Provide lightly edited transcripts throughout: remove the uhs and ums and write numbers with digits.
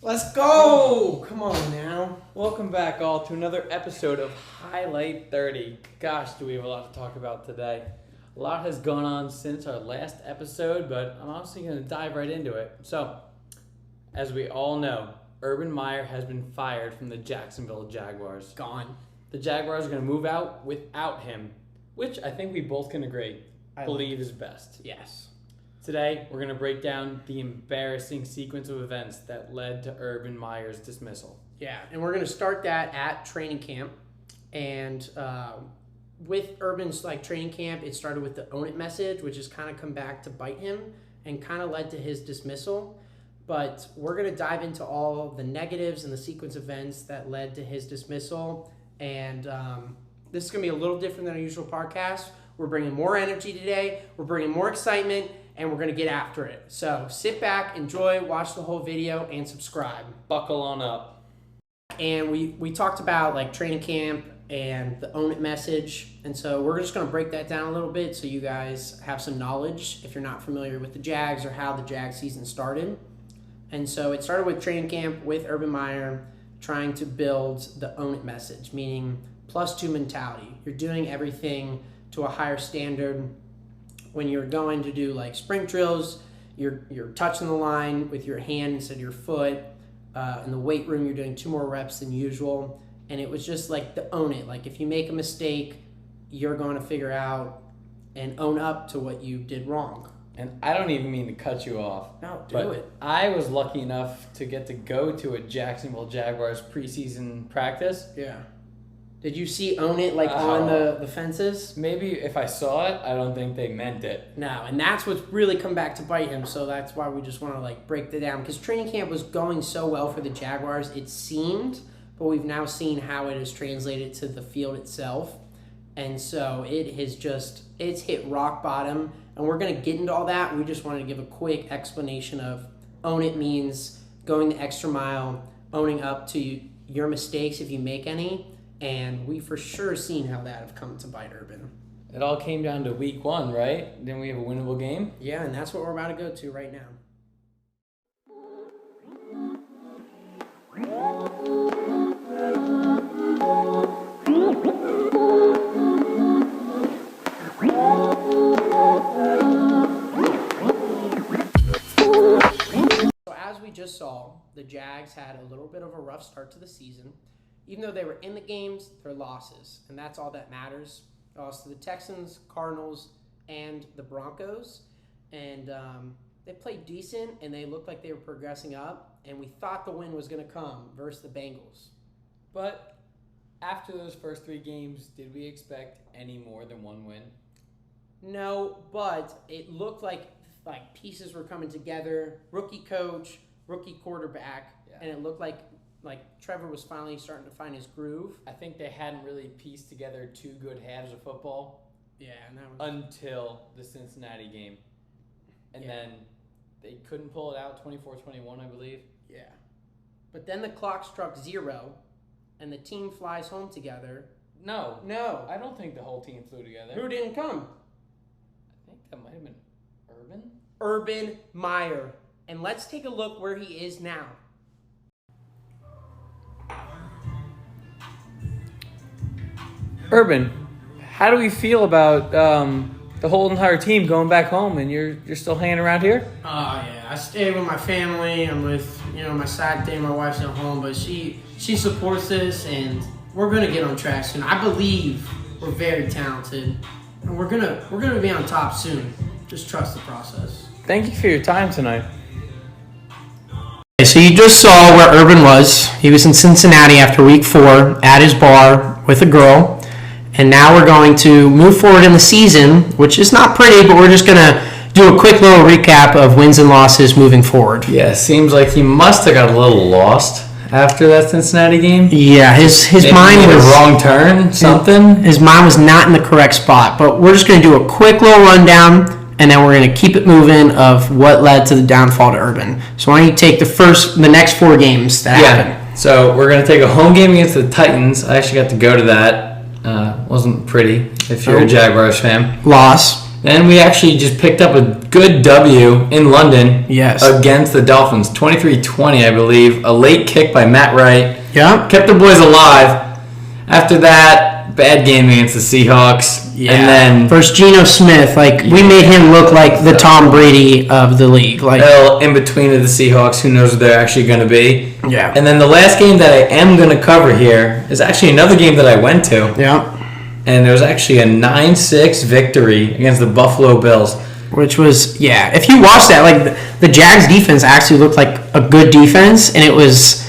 Let's go! Come on now. Welcome back all to another episode of Highlight 30. Gosh, do we have a lot to talk about today. A lot has gone on since our last episode, but I'm honestly going to dive right into it. So, as we all know, Urban Meyer has been fired from the Jacksonville Jaguars. Gone. The Jaguars are going to move out without him, which I think we both can agree, believe is best. Yes. Today, we're going to break down the embarrassing sequence of events that led to Urban Meyer's dismissal. Yeah, and we're going to start that at training camp. And with Urban's training camp, it started with the own it message, which has kind of come back to bite him and kind of led to his dismissal. But we're going to dive into all the negatives and the sequence of events that led to his dismissal. And this is going to be a little different than our usual podcast. We're bringing more energy today. We're bringing more excitement. And we're going to get after it. So sit back, enjoy, watch the whole video, and subscribe. Buckle on up. And we talked about training camp and the own it message. And so we're just going to break that down a little bit so you guys have some knowledge if you're not familiar with the Jags or how the Jag season started. And so it started with training camp with Urban Meyer trying to build the own it message, meaning +2 mentality. You're doing everything to a higher standard. When you're going to do sprint drills, you're touching the line with your hand instead of your foot. In the weight room, you're doing 2 more reps than usual. And it was just the own it. If you make a mistake, you're going to figure out and own up to what you did wrong. And I don't even mean to cut you off. No, do it. I was lucky enough to get to go to a Jacksonville Jaguars preseason practice. Yeah. Did you see own it on the fences? Maybe if I saw it, I don't think they meant it. No, and that's what's really come back to bite him. So that's why we just want to break that down, because training camp was going so well for the Jaguars, it seemed, but we've now seen how it has translated to the field itself. And so it's hit rock bottom, and we're going to get into all that. We just wanted to give a quick explanation of own it means going the extra mile, owning up to your mistakes if you make any. And we for sure seen how that have come to bite Urban. It all came down to week 1, right? Then we have a winnable game. Yeah, and that's what we're about to go to right now. So as we just saw, the Jags had a little bit of a rough start to the season. Even though they were in the games, they're losses, and that's all that matters. They lost to the Texans, Cardinals, and the Broncos, and they played decent, and they looked like they were progressing up, and we thought the win was going to come versus the Bengals. But after those first 3 games, did we expect any more than 1 win? No, but it looked like pieces were coming together. Rookie coach, rookie quarterback, and it looked like Trevor was finally starting to find his groove. I think they hadn't really pieced together 2 good halves of football. Yeah, and that was until the Cincinnati game. And then they couldn't pull it out 24-21, I believe. Yeah. But then the clock struck 0, and the team flies home together. No. No. I don't think the whole team flew together. Who didn't come? I think that might have been Urban. Urban Meyer. And let's take a look where he is now. Urban, how do we feel about the whole entire team going back home, and you're still hanging around here? Oh, yeah. I stay with my family. I'm with, my side thing. My wife's at home, but she supports this, and we're going to get on track soon. I believe we're very talented, and we're gonna be on top soon. Just trust the process. Thank you for your time tonight. Okay, so you just saw where Urban was. He was in Cincinnati after week 4 at his bar with a girl. And now we're going to move forward in the season, which is not pretty, but we're just going to do a quick little recap of wins and losses moving forward. Yeah, seems like he must have got a little lost after that Cincinnati game. Yeah, his mind was a wrong turn, something. His mind was not in the correct spot. But we're just going to do a quick little rundown, and then we're going to keep it moving of what led to the downfall to Urban. So why don't you take the next 4 games that happened? So we're going to take a home game against the Titans. I actually got to go to that. Wasn't pretty if you're a Jaguars fan. Loss. Then we actually just picked up a good W in London against the Dolphins. 23-20, I believe. A late kick by Matt Wright. Yeah. Kept the boys alive. After that, bad game against the Seahawks. Yeah. And then versus Geno Smith, we made him look like the Tom Brady of the league. In between of the Seahawks, who knows what they're actually going to be. Yeah. And then the last game that I am going to cover here is actually another game that I went to. Yeah. And there was actually a 9-6 victory against the Buffalo Bills. Which was, if you watch that, the Jags defense actually looked like a good defense, and it was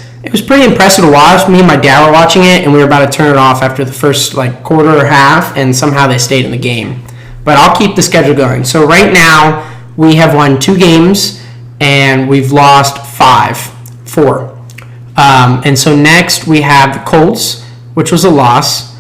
pretty impressive to watch. Me and my dad were watching it, and we were about to turn it off after the first quarter or half, and somehow they stayed in the game. But I'll keep the schedule going. So right now, we have won 2 games, and we've lost 4. And so next we have the Colts, which was a loss.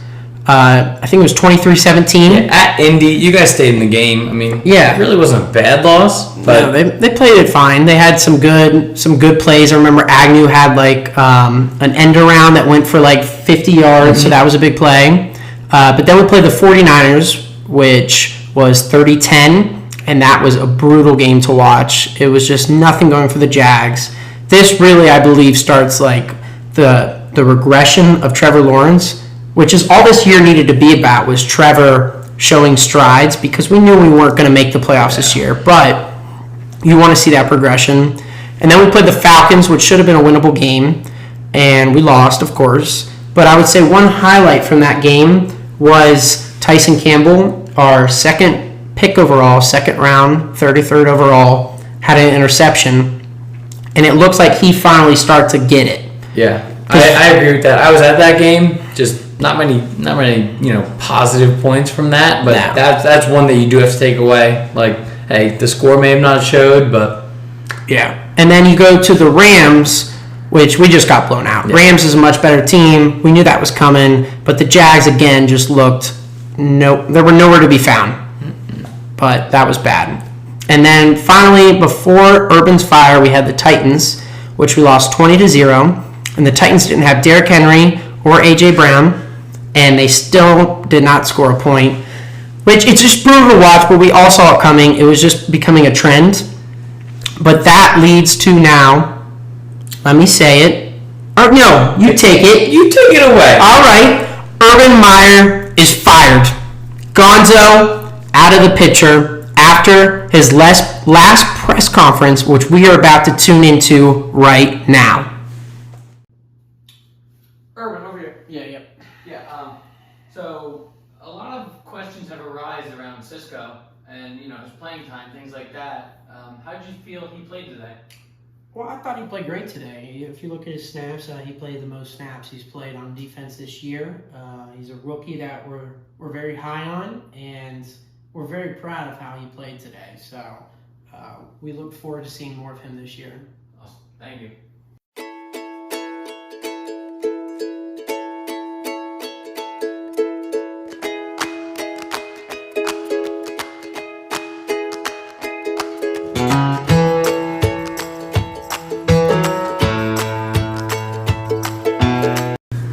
I think it was 23-17. At Indy, you guys stayed in the game. I mean, it really wasn't a bad loss. But no, they played it fine. They had some good plays. I remember Agnew had an end around that went for 50 yards, so that was a big play. But then we played the 49ers, which was 30-10, and that was a brutal game to watch. It was just nothing going for the Jags. This really, I believe, starts the regression of Trevor Lawrence, which is all this year needed to be about, was Trevor showing strides, because we knew we weren't going to make the playoffs this year. But you want to see that progression. And then we played the Falcons, which should have been a winnable game, and we lost, of course. But I would say one highlight from that game was Tyson Campbell, our second pick overall, second round, 33rd overall, had an interception. And it looks like he finally started to get it. Yeah, I agree with that. I was at that game, just not many, positive points from that, but that's one that you do have to take away. Hey, the score may have not showed, but yeah. And then you go to the Rams, which we just got blown out. Yeah. Rams is a much better team. We knew that was coming, but the Jags again just looked they were nowhere to be found. But that was bad. And then finally, before Urban's fire, we had the Titans, which we lost 20-0, and the Titans didn't have Derrick Henry or AJ Brown, and they still did not score a point, which it's just brutal to watch, but we all saw it coming. It was just becoming a trend. But that leads to now, let me say it. Or no, you take it. You take it away. All right. Urban Meyer is fired. Gonzo out of the picture after his last press conference, which we are about to tune into right now. Urban, over here. Yeah. So a lot of questions have arisen around Cisco and his playing time, things like that. How did you feel he played today? Well, I thought he played great today. If you look at his snaps, he played the most snaps he's played on defense this year. He's a rookie that we're very high on, and we're very proud of how he played today. So we look forward to seeing more of him this year. Awesome. Thank you.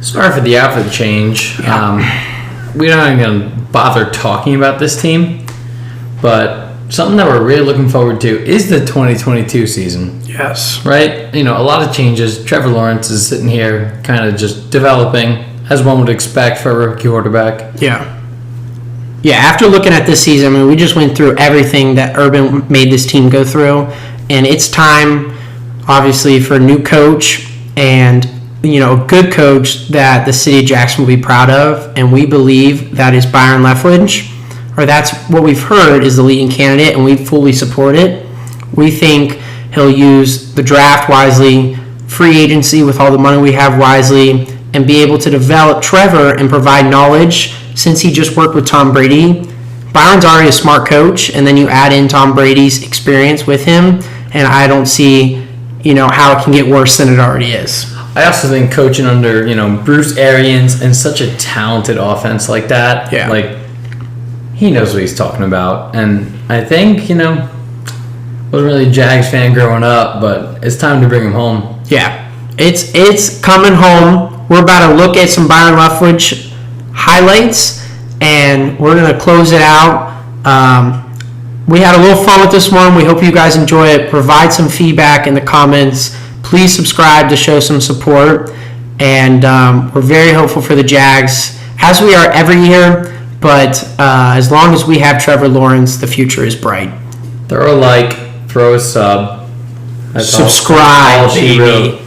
Sorry for the outfit change. We're not even going to bother talking about this team, but something that we're really looking forward to is the 2022 season. Yes. Right? A lot of changes. Trevor Lawrence is sitting here kind of just developing, as one would expect for a rookie quarterback. Yeah. Yeah, after looking at this season, we just went through everything that Urban made this team go through, and it's time, obviously, for a new coach and a good coach that the city of Jackson will be proud of, and we believe that is Byron Leftwich, or that's what we've heard is the leading candidate, and we fully support it. We think he'll use the draft wisely, free agency with all the money we have wisely, and be able to develop Trevor and provide knowledge since he just worked with Tom Brady. Byron's already a smart coach, and then you add in Tom Brady's experience with him, and I don't see, how it can get worse than it already is. I also think coaching under, Bruce Arians and such a talented offense like that, he knows what he's talking about. And I think, wasn't really a Jags fan growing up, but it's time to bring him home. Yeah, it's coming home. We're about to look at some Byron Leftwich highlights, and we're going to close it out. we had a little fun with this one. We hope you guys enjoy it. Provide some feedback in the comments. Please subscribe to show some support. And we're very hopeful for the Jags, as we are every year. But as long as we have Trevor Lawrence, the future is bright. Throw a like, throw a sub. Subscribe, baby.